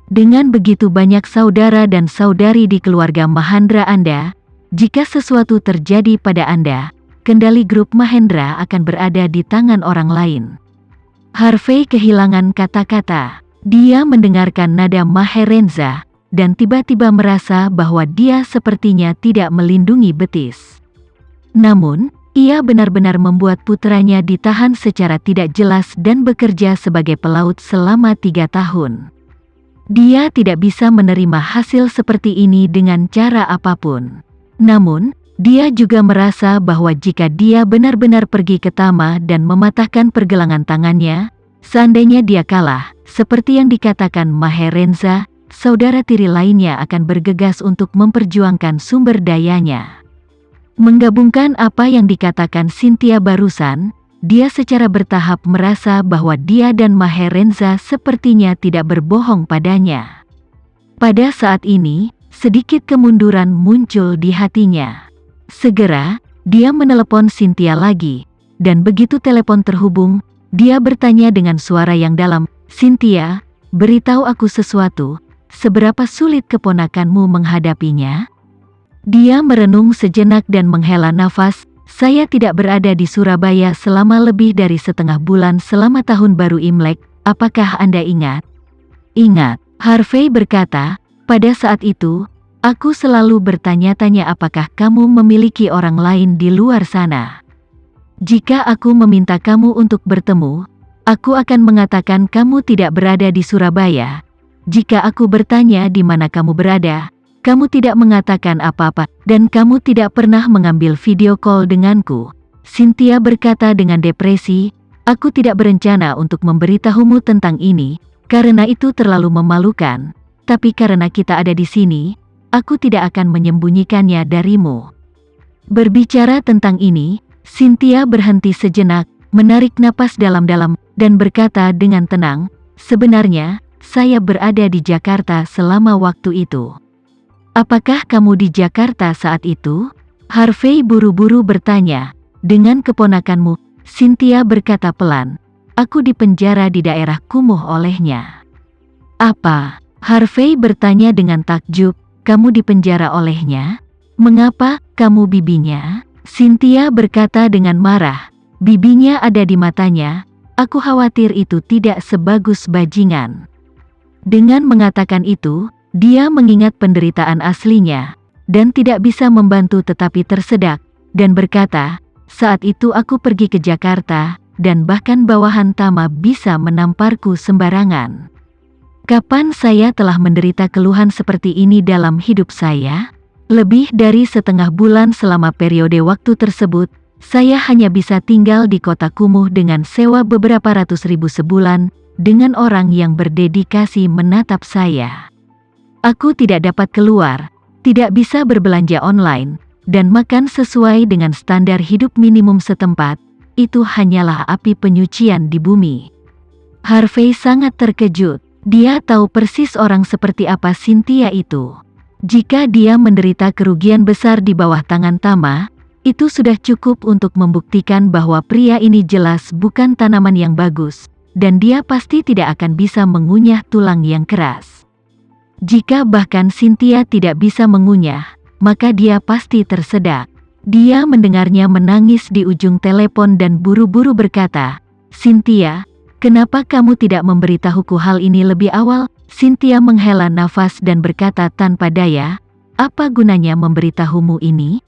Dengan begitu banyak saudara dan saudari di keluarga Mahendra Anda, jika sesuatu terjadi pada Anda, kendali grup Mahendra akan berada di tangan orang lain. Harvey kehilangan kata-kata. Dia mendengarkan nada Mahenza, dan tiba-tiba merasa bahwa dia sepertinya tidak melindungi betis. Namun, ia benar-benar membuat putranya ditahan secara tidak jelas dan bekerja sebagai pelaut selama 3 tahun. Dia tidak bisa menerima hasil seperti ini dengan cara apapun. Namun, dia juga merasa bahwa jika dia benar-benar pergi ke Tama dan mematahkan pergelangan tangannya, seandainya dia kalah, seperti yang dikatakan Mahenza, saudara tiri lainnya akan bergegas untuk memperjuangkan sumber dayanya. Menggabungkan apa yang dikatakan Cynthia barusan, dia secara bertahap merasa bahwa dia dan Mahenza sepertinya tidak berbohong padanya. Pada saat ini, sedikit kemunduran muncul di hatinya. Segera, dia menelepon Cynthia lagi, dan begitu telepon terhubung, dia bertanya dengan suara yang dalam, "Cynthia, beritahu aku sesuatu, seberapa sulit keponakanmu menghadapinya?" Dia merenung sejenak dan menghela nafas. "Saya tidak berada di Surabaya selama lebih dari setengah bulan selama tahun baru Imlek, apakah Anda ingat?" "Ingat," Harvey berkata, "pada saat itu, aku selalu bertanya-tanya apakah kamu memiliki orang lain di luar sana. Jika aku meminta kamu untuk bertemu, aku akan mengatakan kamu tidak berada di Surabaya. Jika aku bertanya di mana kamu berada, kamu tidak mengatakan apa-apa, dan kamu tidak pernah mengambil video call denganku." Cynthia berkata dengan depresi, "Aku tidak berencana untuk memberitahumu tentang ini, karena itu terlalu memalukan. Tapi karena kita ada di sini, aku tidak akan menyembunyikannya darimu." Berbicara tentang ini, Cynthia berhenti sejenak, menarik napas dalam-dalam, dan berkata dengan tenang, "Sebenarnya, saya berada di Jakarta selama waktu itu." "Apakah kamu di Jakarta saat itu?" Harvey buru-buru bertanya. "Dengan keponakanmu," Cynthia berkata pelan. "Aku dipenjara di daerah kumuh olehnya." "Apa?" Harvey bertanya dengan takjub. "Kamu dipenjara olehnya? Mengapa, kamu bibinya?" Cynthia berkata dengan marah. "Bibinya ada di matanya. Aku khawatir itu tidak sebagus bajingan." Dengan mengatakan itu, dia mengingat penderitaan aslinya, dan tidak bisa membantu tetapi tersedak, dan berkata, "Saat itu aku pergi ke Jakarta, dan bahkan bawahan Tama bisa menamparku sembarangan. Kapan saya telah menderita keluhan seperti ini dalam hidup saya? Lebih dari setengah bulan selama periode waktu tersebut, saya hanya bisa tinggal di kota kumuh dengan sewa beberapa ratus ribu sebulan, dengan orang yang berdedikasi menatap saya. Aku tidak dapat keluar, tidak bisa berbelanja online, dan makan sesuai dengan standar hidup minimum setempat. Itu hanyalah api penyucian di bumi." Harvey sangat terkejut. Dia tahu persis orang seperti apa Cynthia itu. Jika dia menderita kerugian besar di bawah tangan Tama, itu sudah cukup untuk membuktikan bahwa pria ini jelas bukan tanaman yang bagus, dan dia pasti tidak akan bisa mengunyah tulang yang keras. Jika bahkan Cynthia tidak bisa mengunyah, maka dia pasti tersedak. Dia mendengarnya menangis di ujung telepon dan buru-buru berkata, "Cynthia, kenapa kamu tidak memberitahuku hal ini lebih awal?" Cynthia menghela nafas dan berkata tanpa daya, "Apa gunanya memberitahumu ini?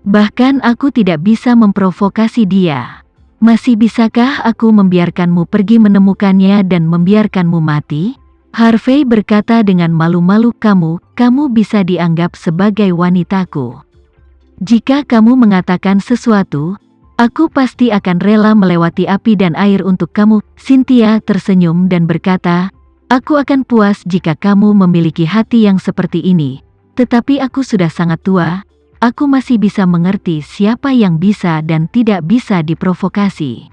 Bahkan aku tidak bisa memprovokasi dia. Masih bisakah aku membiarkanmu pergi menemukannya dan membiarkanmu mati?" Harvey berkata dengan malu-malu, kamu bisa dianggap sebagai wanitaku. Jika kamu mengatakan sesuatu, aku pasti akan rela melewati api dan air untuk kamu." Cynthia tersenyum dan berkata, "Aku akan puas jika kamu memiliki hati yang seperti ini. Tetapi aku sudah sangat tua, aku masih bisa mengerti siapa yang bisa dan tidak bisa diprovokasi."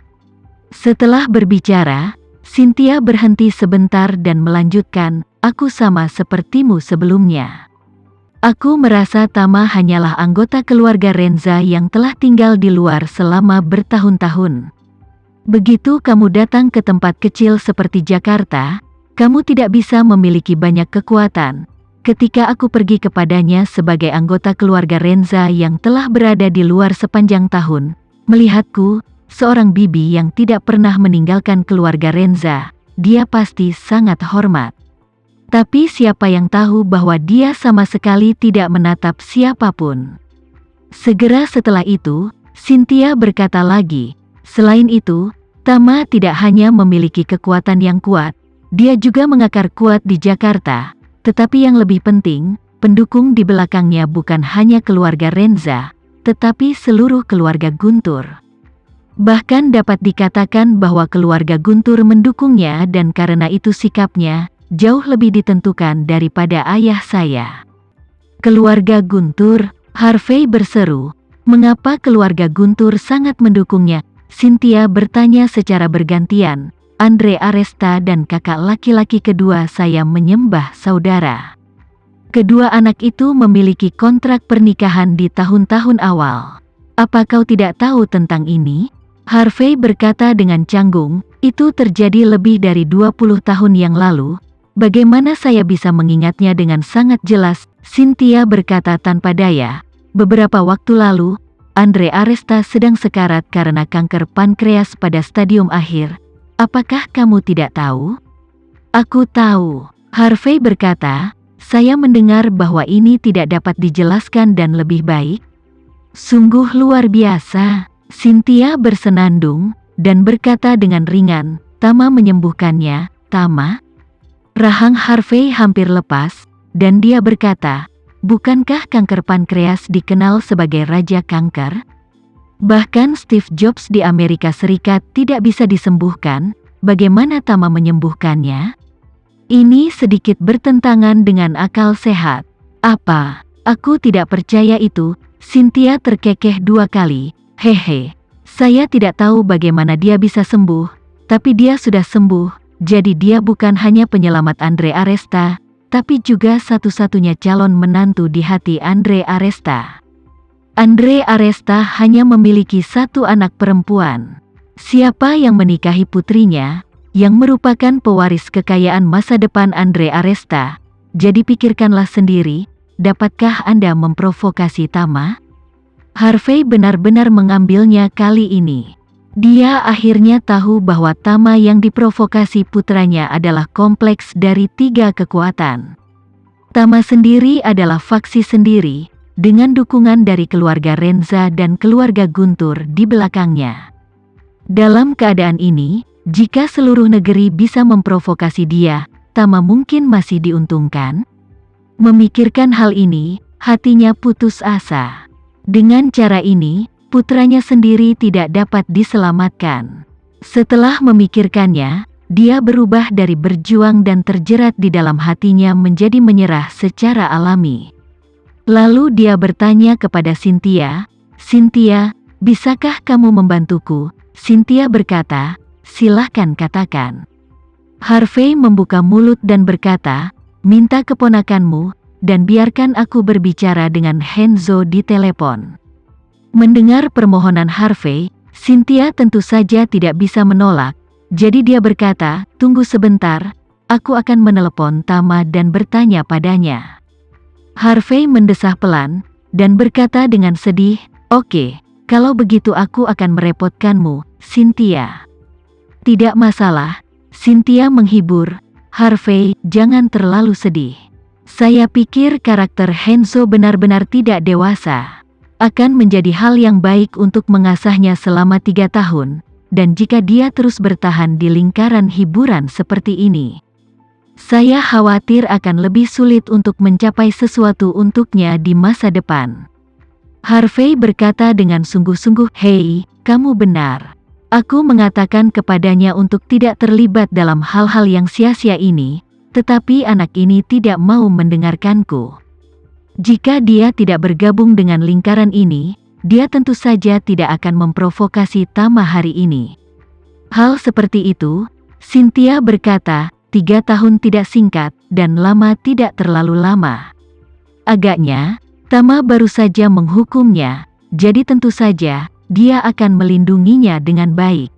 Setelah berbicara, Cynthia berhenti sebentar dan melanjutkan, "Aku sama sepertimu sebelumnya. Aku merasa Tama hanyalah anggota keluarga Renza yang telah tinggal di luar selama bertahun-tahun. Begitu kamu datang ke tempat kecil seperti Jakarta, Kamu tidak bisa memiliki banyak kekuatan. Ketika aku pergi kepadanya sebagai anggota keluarga Renza yang telah berada di luar sepanjang tahun, melihatku, seorang bibi yang tidak pernah meninggalkan keluarga Renza, dia pasti sangat hormat. Tapi siapa yang tahu bahwa dia sama sekali tidak menatap siapapun. Segera setelah itu, Cynthia berkata lagi, selain itu, Tama tidak hanya memiliki kekuatan yang kuat, dia juga mengakar kuat di Jakarta. Tetapi yang lebih penting, pendukung di belakangnya bukan hanya keluarga Renza, tetapi seluruh keluarga Guntur. Bahkan dapat dikatakan bahwa keluarga Guntur mendukungnya dan karena itu sikapnya jauh lebih ditentukan daripada ayah saya. Keluarga Guntur, Harvey berseru. Mengapa keluarga Guntur sangat mendukungnya? Cynthia bertanya secara bergantian. Andre Aresta dan kakak laki-laki kedua saya menyembah saudara. Kedua anak itu memiliki kontrak pernikahan di tahun-tahun awal. Apa kau tidak tahu tentang ini? Harvey berkata dengan canggung, itu terjadi lebih dari 20 tahun yang lalu. Bagaimana saya bisa mengingatnya dengan sangat jelas? Cynthia berkata tanpa daya. Beberapa waktu lalu, Andre Aresta sedang sekarat karena kanker pankreas pada stadium akhir. Apakah kamu tidak tahu? Aku tahu, Harvey berkata, saya mendengar bahwa ini tidak dapat dijelaskan dan lebih baik. Sungguh luar biasa, Cynthia bersenandung, dan berkata dengan ringan, Tama menyembuhkannya, Tama? Rahang Harvey hampir lepas, dan dia berkata, bukankah kanker pankreas dikenal sebagai raja kanker? Bahkan Steve Jobs di Amerika Serikat tidak bisa disembuhkan, bagaimana Tama menyembuhkannya? Ini sedikit bertentangan dengan akal sehat. Apa? Aku tidak percaya itu. Cynthia terkekeh 2 kali. Hehe. Saya tidak tahu bagaimana dia bisa sembuh, tapi dia sudah sembuh, jadi dia bukan hanya penyelamat Andre Aresta, tapi juga satu-satunya calon menantu di hati Andre Aresta. Andre Aresta hanya memiliki 1 anak perempuan. Siapa yang menikahi putrinya, yang merupakan pewaris kekayaan masa depan Andre Aresta? Jadi pikirkanlah sendiri, dapatkah Anda memprovokasi Tama? Harvey benar-benar mengambilnya kali ini. Dia akhirnya tahu bahwa Tama yang diprovokasi putranya adalah kompleks dari 3 kekuatan. Tama sendiri adalah faksi sendiri, dengan dukungan dari keluarga Renza dan keluarga Guntur di belakangnya. Dalam keadaan ini, jika seluruh negeri bisa memprovokasi dia, Tama mungkin masih diuntungkan. Memikirkan hal ini, hatinya putus asa. Dengan cara ini, putranya sendiri tidak dapat diselamatkan. Setelah memikirkannya, dia berubah dari berjuang dan terjerat di dalam hatinya menjadi menyerah secara alami. Lalu dia bertanya kepada Cynthia, Cynthia, bisakah kamu membantuku? Cynthia berkata, silahkan katakan. Harvey membuka mulut dan berkata, minta keponakanmu, dan biarkan aku berbicara dengan Henzo di telepon. Mendengar permohonan Harvey, Cynthia tentu saja tidak bisa menolak, jadi dia berkata, tunggu sebentar, aku akan menelepon Tama dan bertanya padanya. Harvey mendesah pelan, dan berkata dengan sedih, oke, kalau begitu aku akan merepotkanmu, Cynthia. Tidak masalah, Cynthia menghibur, Harvey, jangan terlalu sedih. Saya pikir karakter Henzo benar-benar tidak dewasa. Akan menjadi hal yang baik untuk mengasahnya selama 3 tahun, dan jika dia terus bertahan di lingkaran hiburan seperti ini, saya khawatir akan lebih sulit untuk mencapai sesuatu untuknya di masa depan. Harvey berkata dengan sungguh-sungguh, hei, kamu benar. Aku mengatakan kepadanya untuk tidak terlibat dalam hal-hal yang sia-sia ini, tetapi anak ini tidak mau mendengarkanku. Jika dia tidak bergabung dengan lingkaran ini, dia tentu saja tidak akan memprovokasi Tama hari ini. Hal seperti itu, Cynthia berkata, 3 tahun tidak singkat, dan lama tidak terlalu lama. Agaknya, Tama baru saja menghukumnya, jadi tentu saja, dia akan melindunginya dengan baik.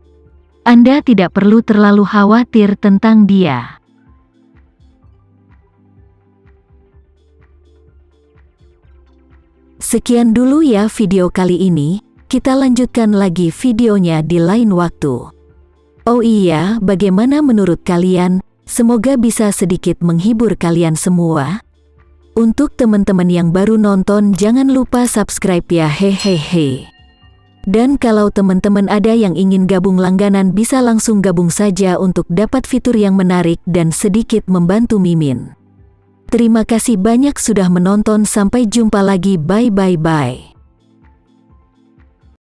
Anda tidak perlu terlalu khawatir tentang dia. Sekian dulu ya video kali ini, kita lanjutkan lagi videonya di lain waktu. Oh iya, bagaimana menurut kalian? Semoga bisa sedikit menghibur kalian semua. Untuk teman-teman yang baru nonton, jangan lupa subscribe ya, hehehe. Dan kalau teman-teman ada yang ingin gabung langganan, bisa langsung gabung saja untuk dapat fitur yang menarik dan sedikit membantu Mimin. Terima kasih banyak sudah menonton, sampai jumpa lagi, bye bye bye.